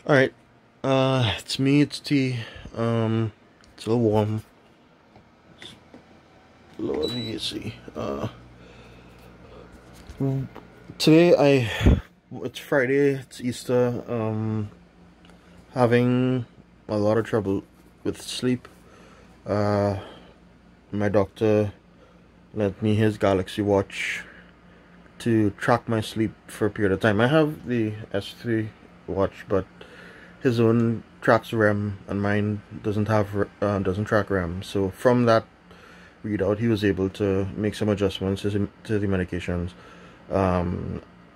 Alright, it's me, it's T. It's a little warm. Lower the AC. Today it's Friday, it's Easter. Having a lot of trouble with sleep. Uh, my doctor lent me his Galaxy Watch to track my sleep for a period of time. I have the S3 watch, but his own tracks REM and mine doesn't track REM. So from that readout, he was able to make some adjustments to the medications.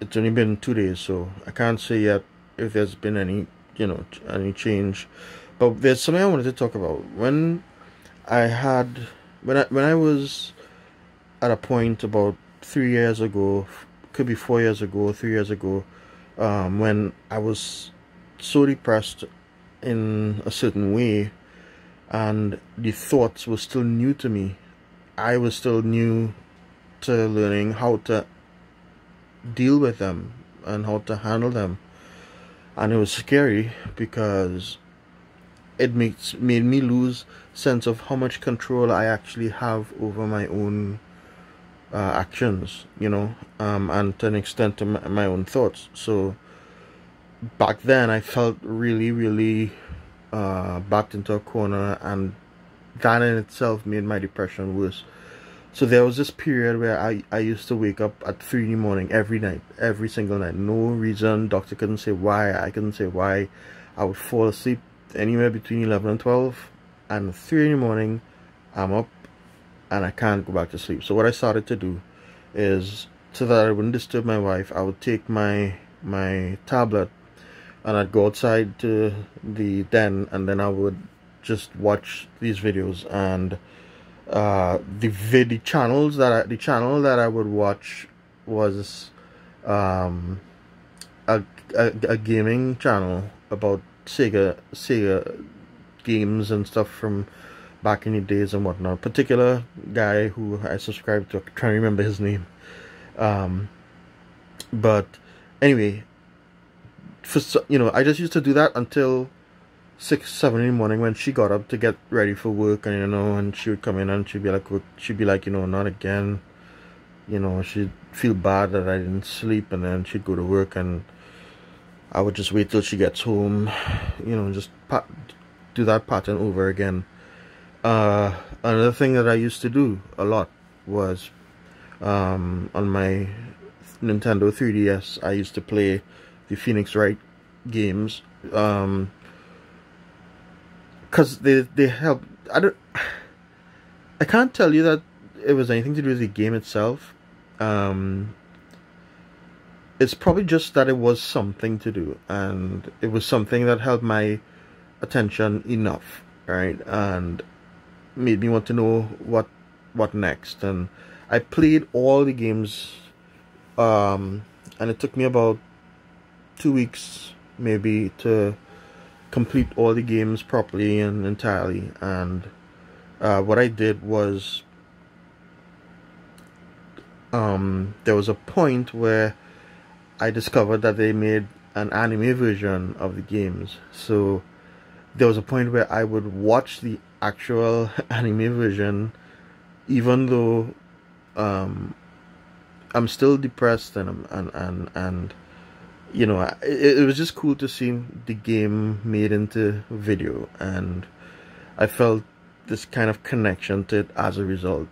It's only been 2 days, so I can't say yet if there's been any any change. But there's something I wanted to talk about. When I was at a point about 3 years ago, could be 4 years ago, 3 years ago, when I was so depressed in a certain way, and the thoughts were still new to me. I was still new to learning how to deal with them and how to handle them, and it was scary because it made me lose sense of how much control I actually have over my own actions, and to an extent to my own thoughts. So back then I felt really backed into a corner, and that in itself made my depression worse. So there was this period where I used to wake up at 3 in the morning every night, every single night. No reason, doctor couldn't say why, I couldn't say why. I would fall asleep anywhere between 11 and 12, and 3 in the morning I'm up and I can't go back to sleep. So what I started to do is, so that I wouldn't disturb my wife, I would take my tablet and I'd go outside to the den, and then I would just watch these videos. And the channel that I would watch was a gaming channel about Sega games and stuff from back in the days and whatnot. A particular guy who I subscribed to, I can't remember his name. But anyway, I just used to do that until 6, 7 in the morning when she got up to get ready for work, and she would come in and she'd be like, not again. She'd feel bad that I didn't sleep, and then she'd go to work, and I would just wait till she gets home, just do that pattern over again. Another thing that I used to do a lot was, on my Nintendo 3DS, I used to play the Phoenix Wright games, because they help. I can't tell you that it was anything to do with the game itself. It's probably just that it was something to do, and it was something that held my attention enough, right, and made me want to know what next. And I played all the games, and it took me about 2 weeks maybe to complete all the games properly and entirely. And what I did was, there was a point where I discovered that they made an anime version of the games. So there was a point where I would watch the actual anime version, even though I'm still depressed, and it was just cool to see the game made into video, and I felt this kind of connection to it as a result,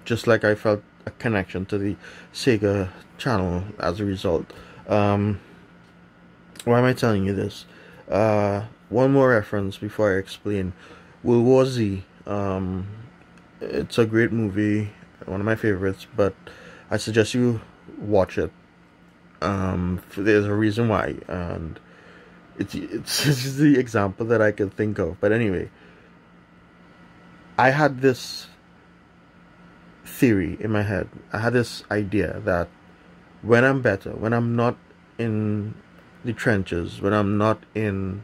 just like I felt a connection to the Sega channel as a result. Why am I telling you this? One more reference before I explain. World War Z. It's a great movie, one of my favorites, but I suggest you watch it. There's a reason why, and it's just the example that I could think of. But anyway, I had this theory in my head. I had this idea that when I'm better, when I'm not in the trenches, when I'm not in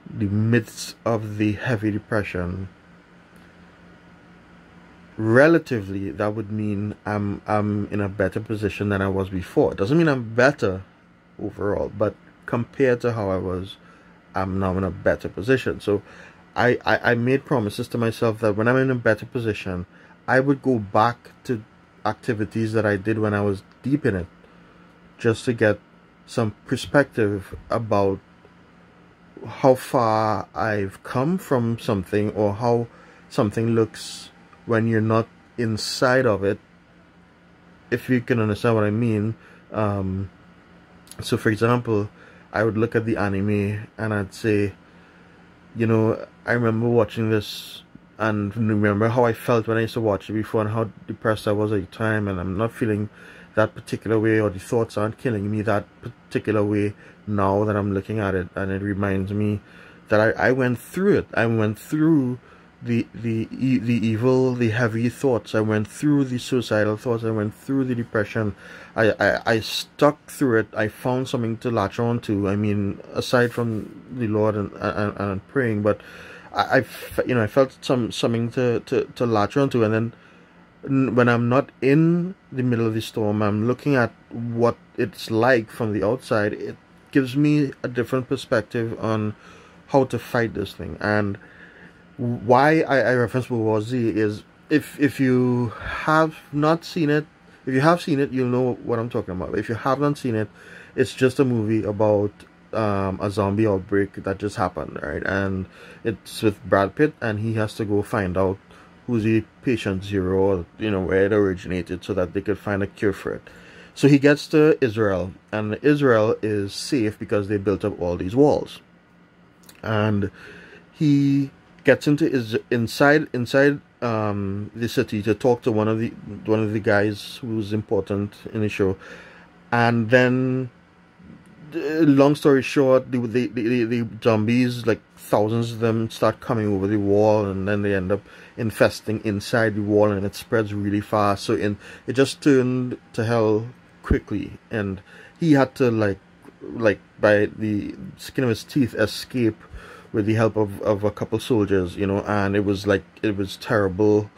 the midst of the heavy depression, relatively that would mean I'm in a better position than I was before. It doesn't mean I'm better overall, but compared to how I was, I'm now in a better position. So I made promises to myself that when I'm in a better position, I would go back to activities that I did when I was deep in it, just to get some perspective about how far I've come from something, or how something looks when you're not inside of it, if you can understand what I mean. So for example, I would look at the anime and I'd say, you know, I remember watching this and remember how I felt when I used to watch it before, and how depressed I was at the time, and I'm not feeling that particular way, or the thoughts aren't killing me that particular way now that I'm looking at it. And it reminds me that I went through it. I went through the evil, the heavy thoughts. I went through the suicidal thoughts. I went through the depression. I stuck through it. I found something to latch on to. I mean, aside from the Lord and praying, but I felt something to latch on to. And then when I'm not in the middle of the storm, I'm looking at what it's like from the outside. It gives me a different perspective on how to fight this thing. And why I reference World War Z is, if you have not seen it, if you have seen it, you'll know what I'm talking about. If you have not seen it, it's just a movie about a zombie outbreak that just happened, right? And it's with Brad Pitt, and he has to go find out who's the patient zero, or where it originated, so that they could find a cure for it. So he gets to Israel, and Israel is safe because they built up all these walls, and he gets inside the city to talk to one of the guys who's important in the show. And then, long story short, the zombies, like thousands of them, start coming over the wall, and then they end up infesting inside the wall, and it spreads really fast. So it just turned to hell quickly, and he had to like by the skin of his teeth escape with the help of a couple soldiers, and it was terrible,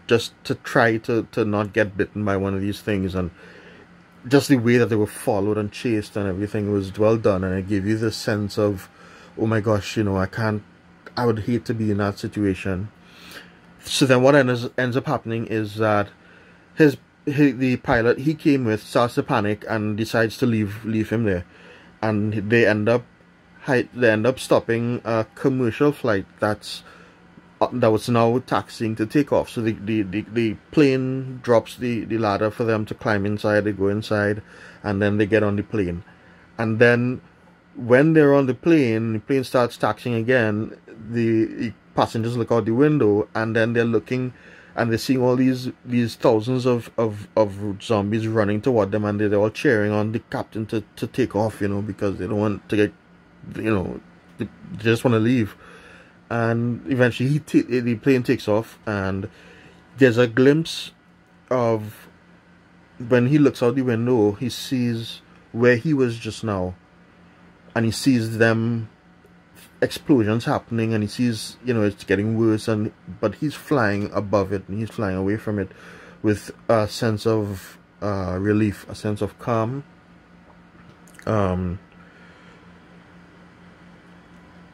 just to try to not get bitten by one of these things. And just the way that they were followed and chased and everything was well done, and it gave you this sense of, oh my gosh, I would hate to be in that situation. So then what ends up happening is that the pilot he came with starts to panic and decides to leave him there. And they end up stopping a commercial flight that was now taxiing to take off. So the plane drops the ladder for them to climb inside. They go inside, and then they get on the plane. And then when they're on the plane starts taxiing again. The passengers look out the window, and then they're looking, and they're seeing all these thousands of zombies running toward them, and they're all cheering on the captain to take off, because they don't want to get, they just want to leave. And eventually the plane takes off, and there's a glimpse of, when he looks out the window, he sees where he was just now, and he sees them explosions happening, and he sees it's getting worse, but he's flying above it, and he's flying away from it with a sense of relief, a sense of calm.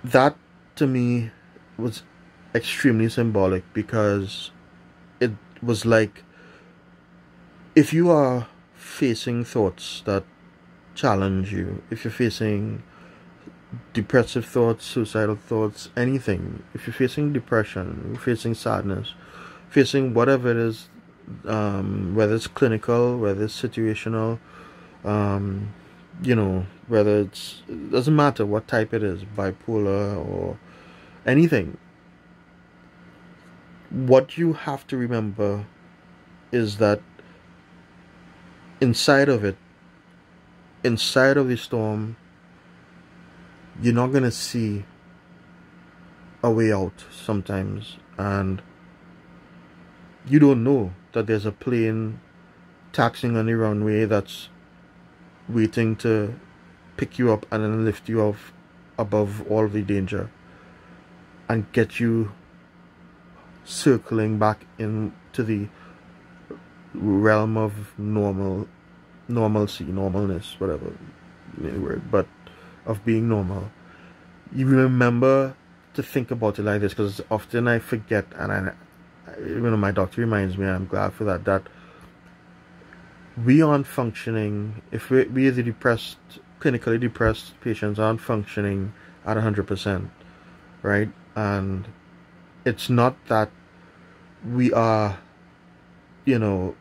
That to me was extremely symbolic, because it was like, if you are facing thoughts that challenge you, if you're facing depressive thoughts, suicidal thoughts, anything, if you're facing depression, you're facing sadness, facing whatever it is, whether it's clinical, whether it's situational, whether it doesn't matter what type it is, bipolar or anything, what you have to remember is that inside of the storm, you're not going to see a way out sometimes, and you don't know that there's a plane taxiing on the runway that's waiting to pick you up and then lift you off above all the danger and get you circling back into the realm of normal normalcy, normalness, whatever word, but of being normal, you remember to think about it like this, because often I forget, and my doctor reminds me, and I'm glad for that, that we aren't functioning, if we as the depressed, clinically depressed patients aren't functioning at 100%, right? And it's not that we are, you know,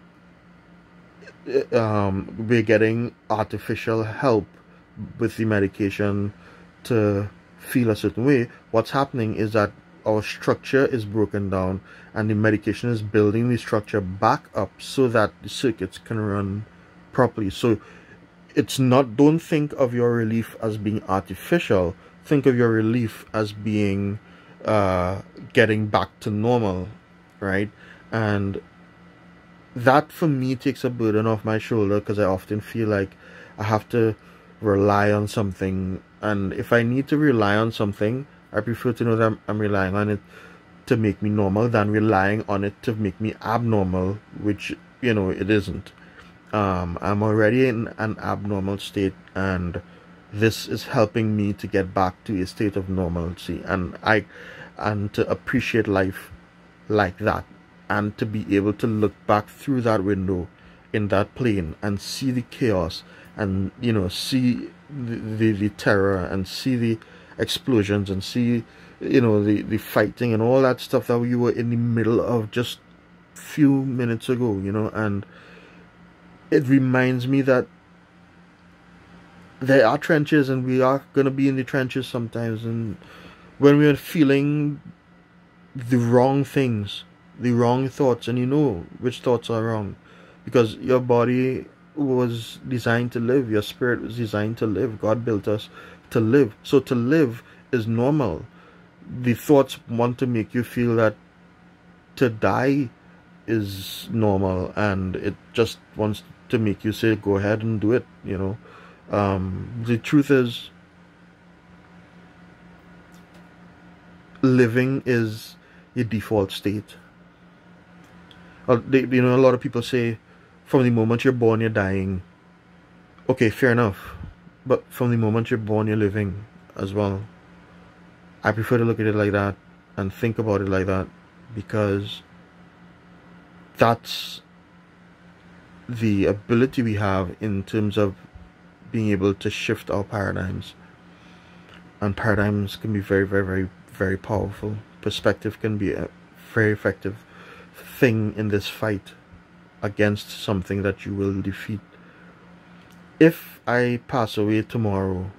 we're getting artificial help with the medication to feel a certain way. What's happening is that our structure is broken down, and the medication is building the structure back up so that the circuits can run properly. So it's not, don't think of your relief as being artificial. Think of your relief as being getting back to normal, right? And that for me takes a burden off my shoulder, because I often feel like I have to rely on something, and if I need to rely on something, I prefer to know that I'm relying on it to make me normal than relying on it to make me abnormal, which, you know, it isn't. I'm already in an abnormal state, and this is helping me to get back to a state of normalcy, and to appreciate life like that, and to be able to look back through that window in that plane and see the chaos, and, you know, see the terror, and see the explosions, and see, you know, the fighting and all that stuff that we were in the middle of just few minutes ago, you know. And it reminds me that there are trenches, and we are going to be in the trenches sometimes, and when we're feeling the wrong things, the wrong thoughts, and you know which thoughts are wrong, because your body was designed to live, your spirit was designed to live, God built us to live. So to live is normal. The thoughts want to make you feel that to die is normal, and it just wants to make you say, go ahead and do it, you know. The truth is, living is a default state. You know, a lot of people say, from the moment you're born, you're dying. Okay, fair enough. But from the moment you're born, you're living as well. I prefer to look at it like that and think about it like that, because that's the ability we have in terms of being able to shift our paradigms. And paradigms can be very, very, very, very powerful. Perspective can be a very effective thing in this fight against something that you will defeat. If I pass away tomorrow,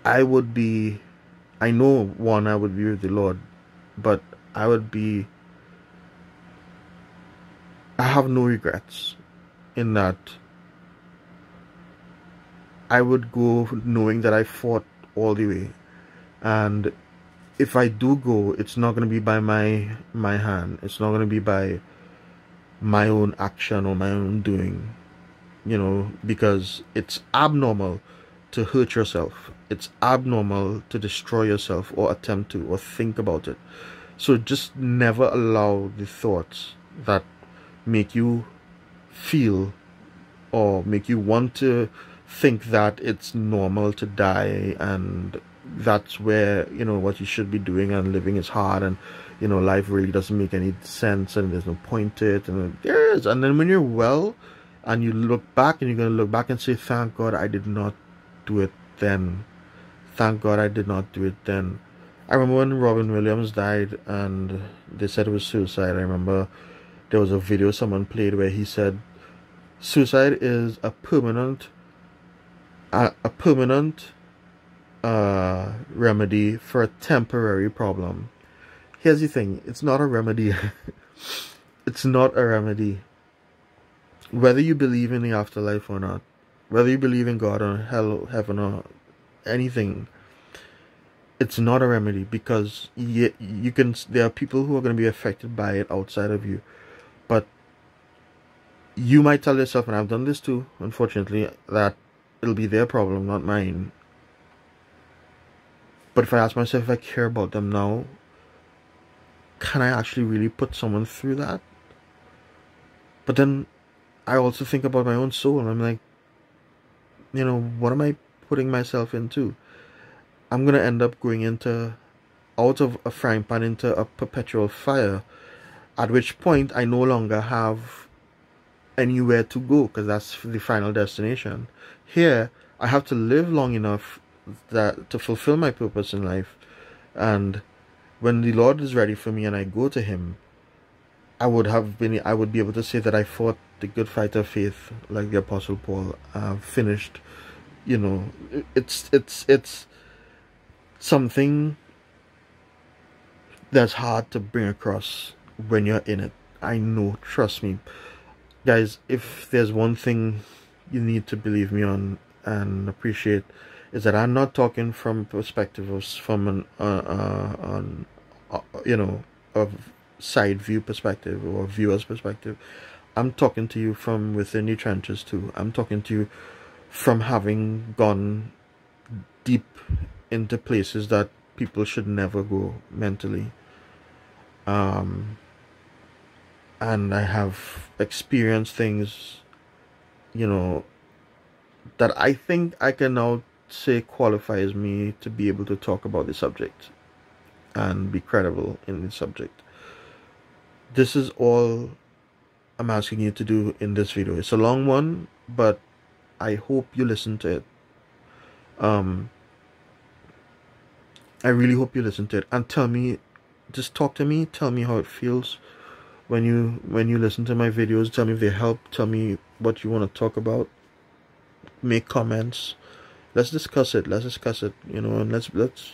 I would be, I know, one, I would be with the Lord, but I have no regrets in that. I would go knowing that I fought all the way, and if I do go, it's not going to be by my hand. It's not going to be by my own action or my own doing, you know, because it's abnormal to hurt yourself. It's abnormal to destroy yourself, or attempt to, or think about it. So just never allow the thoughts that make you feel, or make you want to think that it's normal to die, and that's where, you know, what you should be doing, and living is hard, and, you know, life really doesn't make any sense, and there's no point to it, and there is. And then when you're well, and you look back, and you're going to look back and say, thank God I did not do it then. Thank God I did not do it then. I remember when Robin Williams died, and they said it was suicide. I remember there was a video someone played where he said, suicide is a permanent remedy for a temporary problem. Here's the thing, it's not a remedy. It's not a remedy. Whether you believe in the afterlife or not, whether you believe in God or hell, heaven, or anything, it's not a remedy, because there are people who are going to be affected by it outside of you. But you might tell yourself, and I've done this too, unfortunately, that it'll be their problem, not mine. But if I ask myself if I care about them now, can I actually really put someone through that? But then I also think about my own soul. I'm like, what am I putting myself into? I'm gonna end up going into out of a frying pan into a perpetual fire, at which point I no longer have anywhere to go because that's the final destination. Here, I have to live long enough that to fulfill my purpose in life, and when the Lord is ready for me and I go to Him, I would be able to say that I fought the good fight of faith, like the Apostle Paul. I've finished. It's something that's hard to bring across when you're in it. I know, trust me, guys. If there's one thing you need to believe me on and appreciate, is that I'm not talking from perspective of from an a side view perspective or viewer's perspective. I'm talking to you from within the trenches too. I'm talking to you from having gone deep into places that people should never go mentally. And I have experienced things, that I think I can now say qualifies me to be able to talk about the subject and be credible in the subject. This is all I'm asking you to do in this video. It's a long one, but I hope you listen to it. I really hope you listen to it and tell me, just talk to me, tell me how it feels when you listen to my videos. Tell me if they help, tell me what you want to talk about, make comments. Let's discuss it, and let's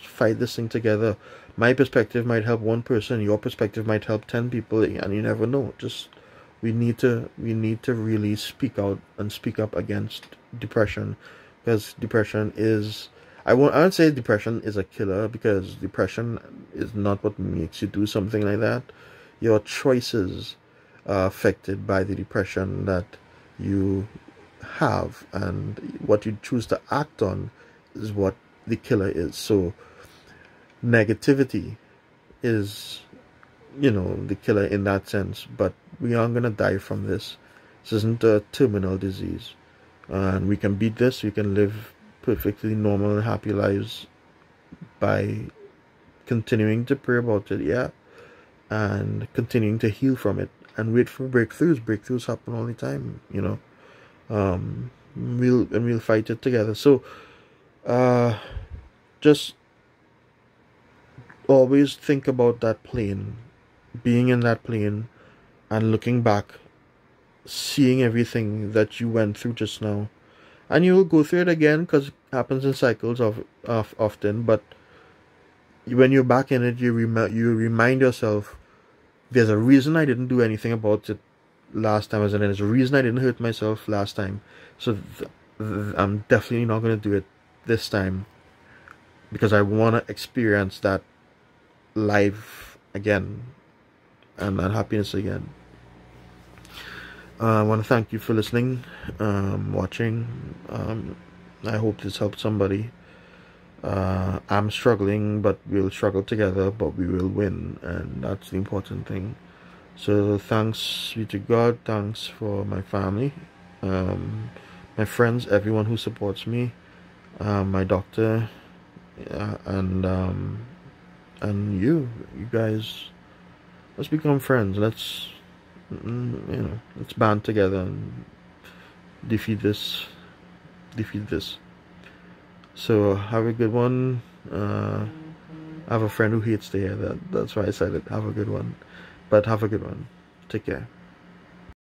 fight this thing together. My perspective might help one person, your perspective might help 10 people, and you never know. Just we need to really speak out and speak up against depression, because depression is, I won't say depression is a killer, because depression is not what makes you do something like that. Your choices are affected by the depression that you have, and what you choose to act on is what the killer is. So negativity is, the killer in that sense, but we aren't gonna die from this. This isn't a terminal disease, and we can beat this. We can live perfectly normal and happy lives by continuing to pray about it, and continuing to heal from it and wait for breakthroughs happen all the time. We'll fight it together. So just always think about that plane, being in that plane and looking back, seeing everything that you went through just now, and you will go through it again because it happens in cycles of often. But when you're back in it, you remind yourself, there's a reason I didn't do anything about it last time, and there's a reason I didn't hurt myself last time. So I'm definitely not going to do it this time, because I want to experience that life again and that happiness again. I want to thank you for listening, watching. I hope this helped somebody. I'm struggling, but we'll struggle together, but we will win, and that's the important thing. So thanks be to God, thanks for my family, my friends, everyone who supports me, my doctor, and you guys. Let's become friends. Let's let's band together and defeat this. So have a good one. I have a friend who hates to hear that. That's why I said it. Have a good one. But have a good one. Take care.